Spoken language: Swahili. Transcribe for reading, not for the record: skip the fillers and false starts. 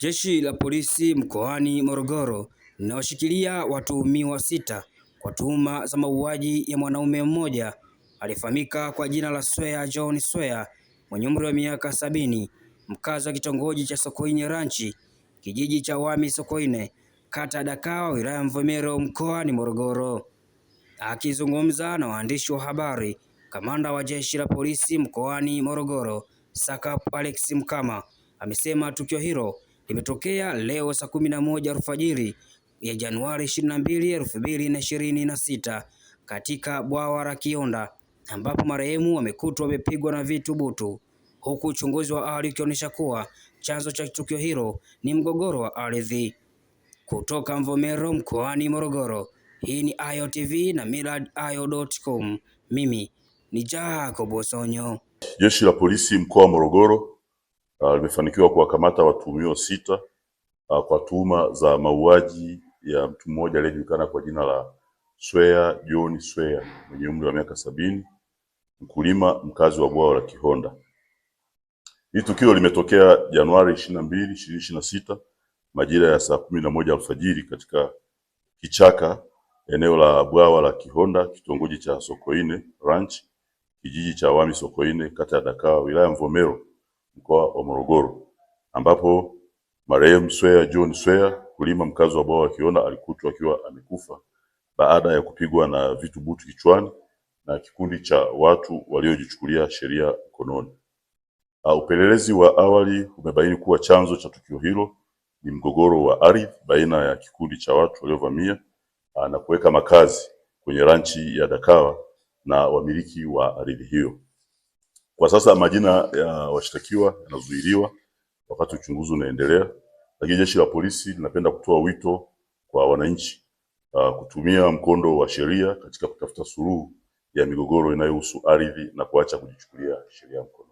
Jeshi la polisi mkoani Morogoro linawashikilia watuhumiwa 6 kwa tuhuma za mauaji ya mwanaume mmoja aliyefahamika kwa jina la Swea John Swea mwenye umri wa miaka 70, mkazi wa kitongoji cha Sokoine Ranch, kijiji cha Wami Sokoine, kata ya Dakawa, wilaya Mvomero, mkoani Morogoro. Akizungumza na waandishi wa habari, kamanda wa jeshi la polisi mkoani Morogoro, SACP Alex Mkama, amesema tukio hilo limetokea leo saa 11 alfajiri ya Januari 22, 2026 katika bwawa la Kihonda, ambapo marehemu wamekutwa wamepigwa na vitu butu, huku uchunguzi wa awali ukionyesha kuwa chanzo cha tukio hilo ni mgogoro wa ardhi. Kutoka Mvomero mkoani Morogoro, hii ni Ayo TV na millardayo.com. Mimi ni Jacob Sonyo. Jeshi la polisi mkoa wa Morogoro limefanikiwa kuwakamata watuhumiwa 6 kwa tuhuma za mauaji ya mtu mmoja aliyejulikana kwa jina la Swea John Swea mwenye umri wa miaka 70, mkulima mkazi wa bwawa la Kihonda. Hili tukio limetokea Januari 22, 2026 majira ya saa 11 alfajiri katika kichaka eneo la bwawa la Kihonda, kitongoji cha Sokoine Ranch, kijiji cha Wami Sokoine, kata ya Dakawa, wilaya Mvomero, mkoa wa Morogoro, ambapo marehemu Swea John Swea, mkulima mkazi wa bwawa la Kihonda, alikutwa akiwa amekufa baada ya kupigwa na vitu butu kichwani na kikundi cha watu waliojichukulia sheria mkononi. Upelelezi wa awali umebaini kuwa chanzo cha tukio hilo ni mgogoro wa ardhi baina ya kikundi cha watu waliovamia na kuweka makazi kwenye ranchi ya Dakawa na wamiliki wa ardhi hiyo. Kwa sasa majina ya washtakiwa yanazuiliwa wakati uchunguzi unaendelea, lakini jeshi la polisi linapenda kutoa wito kwa wananchi kutumia mkondo wa sheria katika kutafuta suluhu ya migogoro inayohusu ardhi na kuacha kujichukulia sheria mkononi.